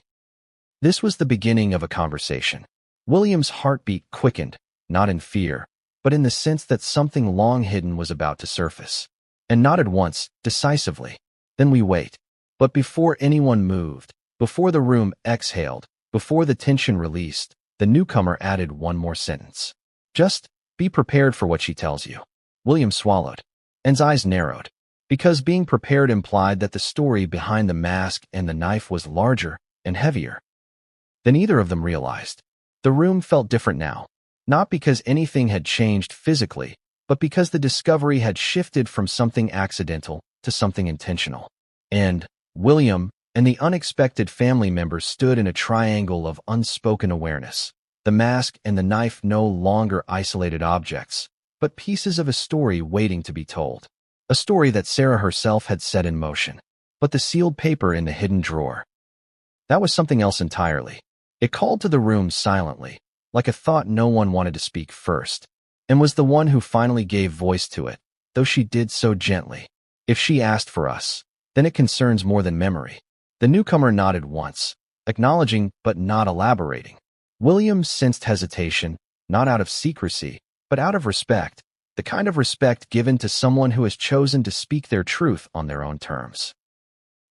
This was the beginning of a conversation. William's heartbeat quickened, not in fear, but in the sense that something long hidden was about to surface. And nodded once, decisively. Then we wait. But before anyone moved, before the room exhaled, before the tension released, the newcomer added one more sentence. Just be prepared for what she tells you. William swallowed. Anne's eyes narrowed. Because being prepared implied that the story behind the mask and the knife was larger and heavier than either of them realized. The room felt different now. Not because anything had changed physically, but because the discovery had shifted from something accidental to something intentional. And William and the unexpected family members stood in a triangle of unspoken awareness. The mask and the knife no longer isolated objects, but pieces of a story waiting to be told. A story that Sarah herself had set in motion. But the sealed paper in the hidden drawer. That was something else entirely. It called to the room silently, like a thought no one wanted to speak first, and was the one who finally gave voice to it, though she did so gently. If she asked for us, then it concerns more than memory. The newcomer nodded once, acknowledging but not elaborating. William sensed hesitation, not out of secrecy, but out of respect, the kind of respect given to someone who has chosen to speak their truth on their own terms.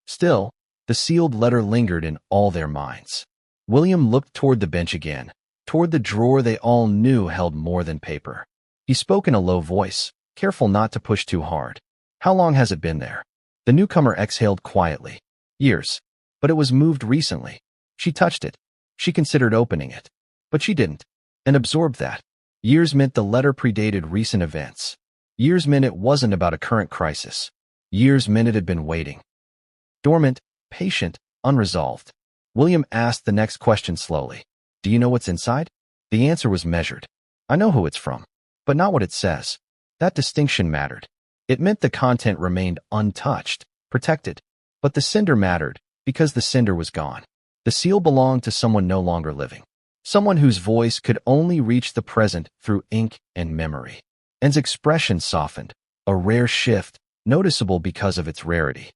Still, the sealed letter lingered in all their minds. William looked toward the bench again, toward the drawer they all knew held more than paper. He spoke in a low voice, careful not to push too hard. How long has it been there? The newcomer exhaled quietly. Years. But it was moved recently. She touched it. She considered opening it. But she didn't, and absorbed that. Years meant the letter predated recent events. Years meant it wasn't about a current crisis. Years meant it had been waiting. Dormant, patient, unresolved. William asked the next question slowly. Do you know what's inside? The answer was measured. I know who it's from, but not what it says. That distinction mattered. It meant the content remained untouched, protected. But the sender mattered, because the sender was gone. The seal belonged to someone no longer living. Someone whose voice could only reach the present through ink and memory. Anne's expression softened, a rare shift, noticeable because of its rarity.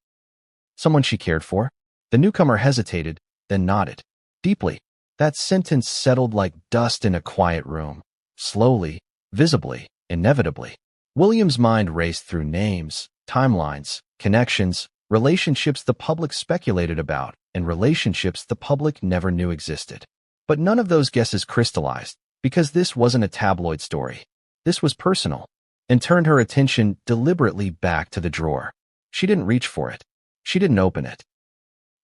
Someone she cared for? The newcomer hesitated, then nodded. Deeply. That sentence settled like dust in a quiet room. Slowly, visibly, inevitably. William's mind raced through names, timelines, connections, relationships the public speculated about, and relationships the public never knew existed. But none of those guesses crystallized, because this wasn't a tabloid story. This was personal, and turned her attention deliberately back to the drawer. She didn't reach for it. She didn't open it.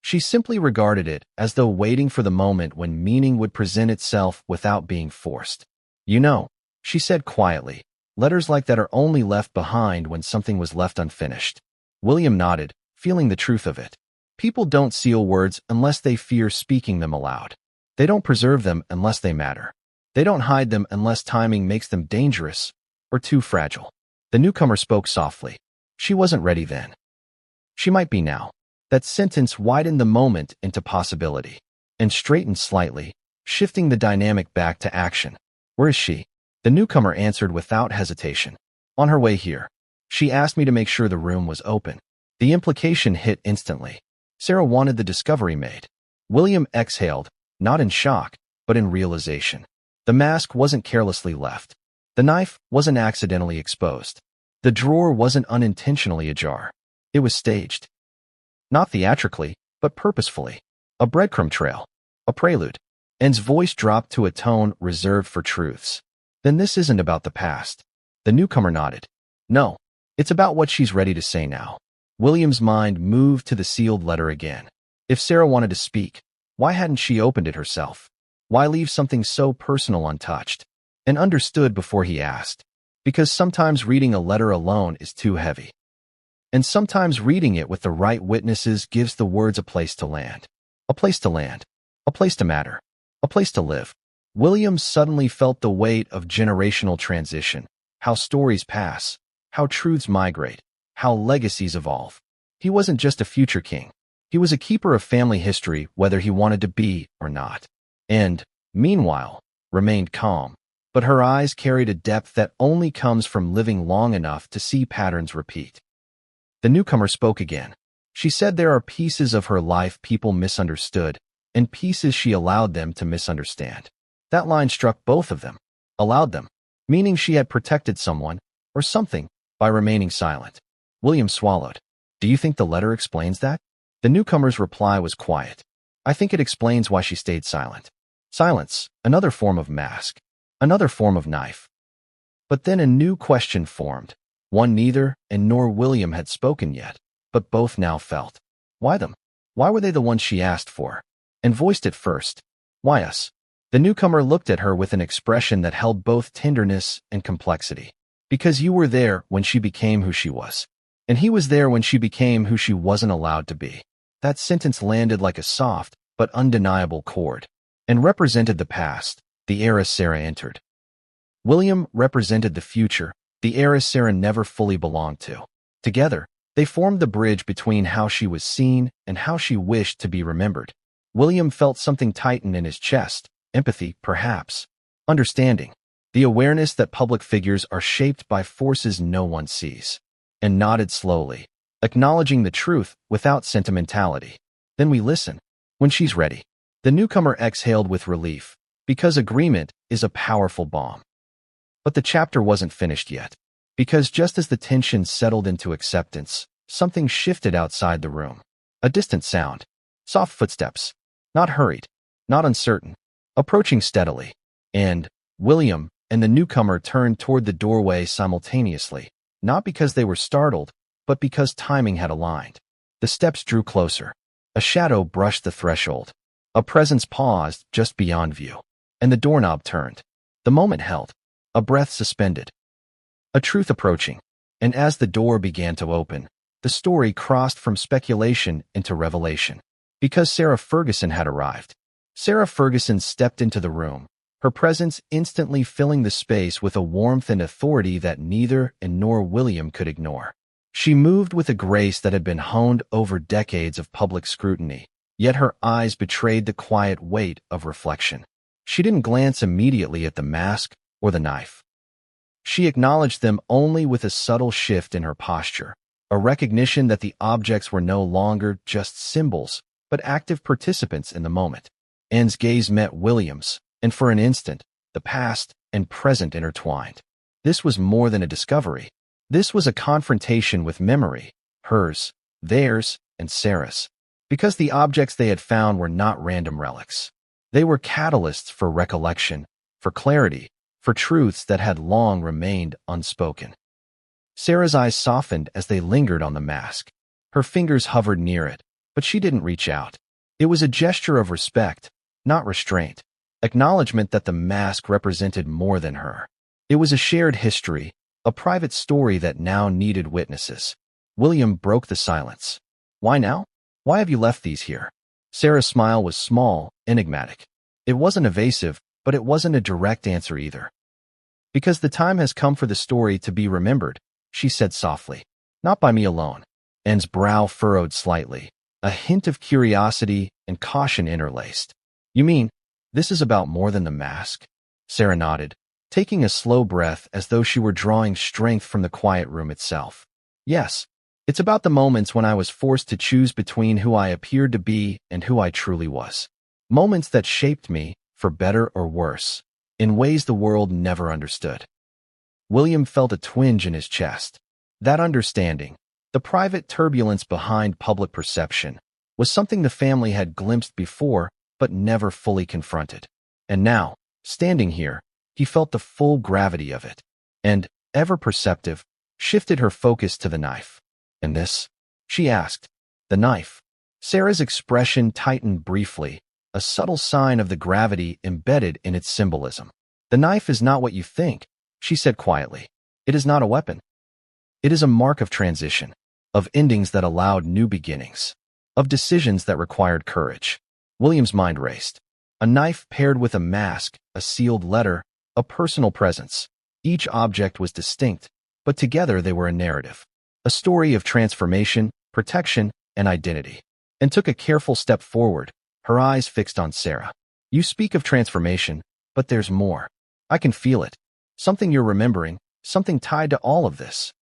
She simply regarded it as though waiting for the moment when meaning would present itself without being forced. You know, she said quietly, letters like that are only left behind when something was left unfinished. William nodded, feeling the truth of it. People don't seal words unless they fear speaking them aloud. They don't preserve them unless they matter. They don't hide them unless timing makes them dangerous or too fragile. The newcomer spoke softly. She wasn't ready then. She might be now. That sentence widened the moment into possibility and straightened slightly, shifting the dynamic back to action. Where is she? The newcomer answered without hesitation. On her way here. She asked me to make sure the room was open. The implication hit instantly. Sarah wanted the discovery made. William exhaled, not in shock, but in realization. The mask wasn't carelessly left. The knife wasn't accidentally exposed. The drawer wasn't unintentionally ajar. It was staged. Not theatrically, but purposefully. A breadcrumb trail. A prelude. Anne's voice dropped to a tone reserved for truths. Then this isn't about the past. The newcomer nodded. No, it's about what she's ready to say now. William's mind moved to the sealed letter again. If Sarah wanted to speak, why hadn't she opened it herself? Why leave something so personal untouched? And understood before he asked. Because sometimes reading a letter alone is too heavy. And sometimes reading it with the right witnesses gives the words a place to land. A place to land. A place to matter. A place to live. William suddenly felt the weight of generational transition. How stories pass. How truths migrate. How legacies evolve. He wasn't just a future king. He was a keeper of family history, whether he wanted to be or not. And, meanwhile, remained calm. But her eyes carried a depth that only comes from living long enough to see patterns repeat. The newcomer spoke again. She said there are pieces of her life people misunderstood, and pieces she allowed them to misunderstand. That line struck both of them. Allowed them, meaning she had protected someone, or something, by remaining silent. William swallowed. Do you think the letter explains that? The newcomer's reply was quiet. I think it explains why she stayed silent. Silence, another form of mask, another form of knife. But then a new question formed. One neither and nor William had spoken yet, but both now felt. Why them? Why were they the ones she asked for? And voiced it first. Why us? The newcomer looked at her with an expression that held both tenderness and complexity. Because you were there when she became who she was. And he was there when she became who she wasn't allowed to be. That sentence landed like a soft but undeniable chord, and represented the past, the era Sarah entered. William represented the future, the era Sarah never fully belonged to. Together, they formed the bridge between how she was seen and how she wished to be remembered. William felt something tighten in his chest, empathy, perhaps. Understanding. The awareness that public figures are shaped by forces no one sees. And nodded slowly, acknowledging the truth without sentimentality. Then we listen. When she's ready. The newcomer exhaled with relief, because agreement is a powerful balm. But the chapter wasn't finished yet, because just as the tension settled into acceptance, something shifted outside the room. A distant sound. Soft footsteps. Not hurried. Not uncertain. Approaching steadily. And William and the newcomer turned toward the doorway simultaneously, not because they were startled, but because timing had aligned. The steps drew closer. A shadow brushed the threshold. A presence paused just beyond view. And the doorknob turned. The moment held. A breath suspended. A truth approaching. And as the door began to open, the story crossed from speculation into revelation. Because Sarah Ferguson had arrived. Sarah Ferguson stepped into the room, her presence instantly filling the space with a warmth and authority that neither and nor William could ignore. She moved with a grace that had been honed over decades of public scrutiny, yet her eyes betrayed the quiet weight of reflection. She didn't glance immediately at the mask or the knife. She acknowledged them only with a subtle shift in her posture, a recognition that the objects were no longer just symbols, but active participants in the moment. Anne's gaze met William's, and for an instant, the past and present intertwined. This was more than a discovery. This was a confrontation with memory, hers, theirs, and Sarah's. Because the objects they had found were not random relics. They were catalysts for recollection, for clarity, for truths that had long remained unspoken. Sarah's eyes softened as they lingered on the mask. Her fingers hovered near it, but she didn't reach out. It was a gesture of respect, not restraint, acknowledgement that the mask represented more than her. It was a shared history, a private story that now needed witnesses. William broke the silence. Why now? Why have you left these here? Sarah's smile was small, enigmatic. It wasn't evasive, but it wasn't a direct answer either. Because the time has come for the story to be remembered, she said softly. Not by me alone. Anne's brow furrowed slightly, a hint of curiosity and caution interlaced. You mean, this is about more than the mask? Sarah nodded, taking a slow breath as though she were drawing strength from the quiet room itself. Yes, it's about the moments when I was forced to choose between who I appeared to be and who I truly was. Moments that shaped me, for better or worse, in ways the world never understood. William felt a twinge in his chest. That understanding, the private turbulence behind public perception, was something the family had glimpsed before but never fully confronted. And now, standing here, he felt the full gravity of it, and, ever perceptive, shifted her focus to the knife. And this? She asked. The knife. Sarah's expression tightened briefly, a subtle sign of the gravity embedded in its symbolism. The knife is not what you think, she said quietly. It is not a weapon. It is a mark of transition, of endings that allowed new beginnings, of decisions that required courage. William's mind raced. A knife paired with a mask, a sealed letter, a personal presence. Each object was distinct, but together they were a narrative, a story of transformation, protection, and identity. And took a careful step forward, her eyes fixed on Sarah. You speak of transformation, but there's more. I can feel it. Something you're remembering, something tied to all of this.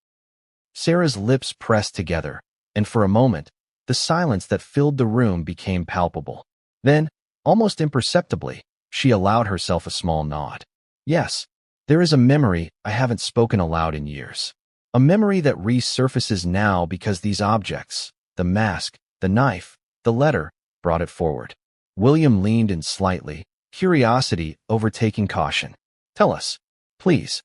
Sarah's lips pressed together, and for a moment, the silence that filled the room became palpable. Then, almost imperceptibly, she allowed herself a small nod. Yes, there is a memory I haven't spoken aloud in years. A memory that resurfaces now because these objects, the mask, the knife, the letter, brought it forward. William leaned in slightly, curiosity overtaking caution. Tell us, please.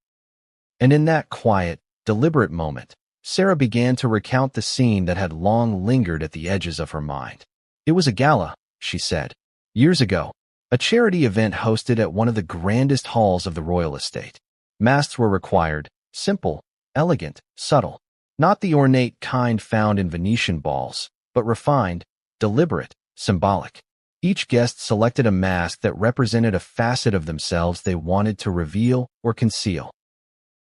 And in that quiet, deliberate moment, Sarah began to recount the scene that had long lingered at the edges of her mind. It was a gala, she said. Years ago, a charity event hosted at one of the grandest halls of the royal estate. Masks were required, simple, elegant, subtle. Not the ornate kind found in Venetian balls, but refined, deliberate, symbolic. Each guest selected a mask that represented a facet of themselves they wanted to reveal or conceal.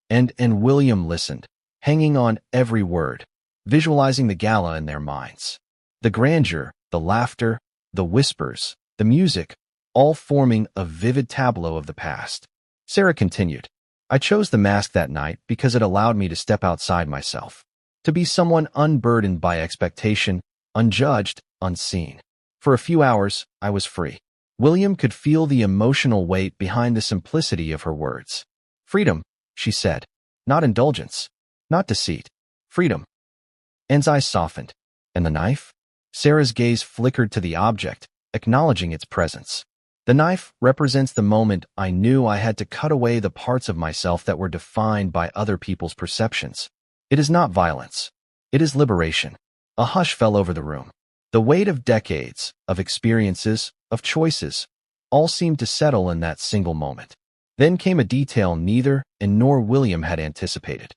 And William listened, hanging on every word, visualizing the gala in their minds. The grandeur, the laughter, the whispers, the music, all forming a vivid tableau of the past. Sarah continued, I chose the mask that night because it allowed me to step outside myself, to be someone unburdened by expectation, unjudged, unseen. For a few hours, I was free. William could feel the emotional weight behind the simplicity of her words. Freedom, she said, not indulgence, not deceit. Freedom. Anne's eyes softened. And the knife? Sarah's gaze flickered to the object, acknowledging its presence. The knife represents the moment I knew I had to cut away the parts of myself that were defined by other people's perceptions. It is not violence. It is liberation. A hush fell over the room. The weight of decades, of experiences, of choices, all seemed to settle in that single moment. Then came a detail neither Anne nor William had anticipated.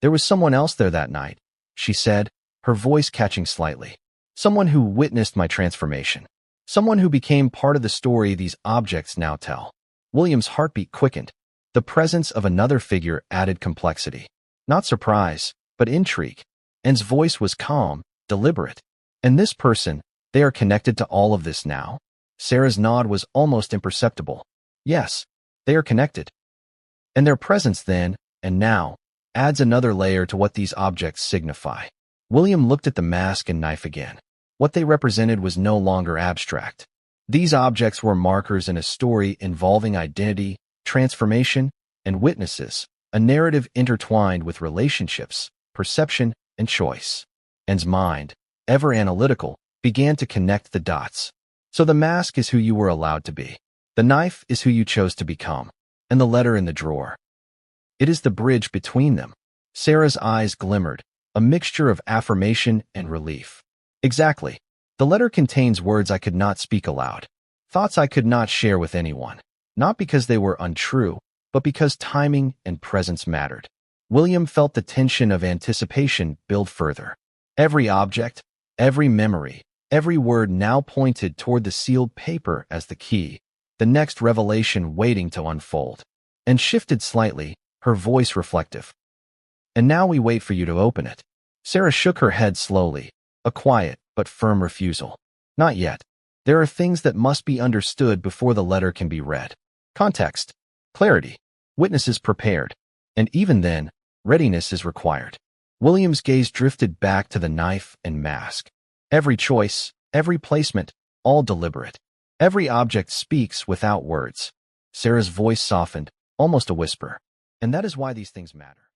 There was someone else there that night, she said, her voice catching slightly. Someone who witnessed my transformation. Someone who became part of the story these objects now tell. William's heartbeat quickened. The presence of another figure added complexity. Not surprise, but intrigue. Anne's voice was calm, deliberate. And this person, they are connected to all of this now? Sarah's nod was almost imperceptible. Yes, they are connected. And their presence then, and now, adds another layer to what these objects signify. William looked at the mask and knife again. What they represented was no longer abstract. These objects were markers in a story involving identity, transformation, and witnesses, a narrative intertwined with relationships, perception, and choice. Anne's mind, ever analytical, began to connect the dots. So the mask is who you were allowed to be. The knife is who you chose to become. And the letter in the drawer. It is the bridge between them. Sarah's eyes glimmered, a mixture of affirmation and relief. Exactly. The letter contains words I could not speak aloud, thoughts I could not share with anyone, not because they were untrue, but because timing and presence mattered. William felt the tension of anticipation build further. Every object, every memory, every word now pointed toward the sealed paper as the key, the next revelation waiting to unfold, and shifted slightly, her voice reflective. And now we wait for you to open it. Sarah shook her head slowly, a quiet but firm refusal. Not yet. There are things that must be understood before the letter can be read. Context, clarity, witnesses prepared, and even then, readiness is required. William's gaze drifted back to the knife and mask. Every choice, every placement, all deliberate. Every object speaks without words. Sarah's voice softened, almost a whisper. And that is why these things matter.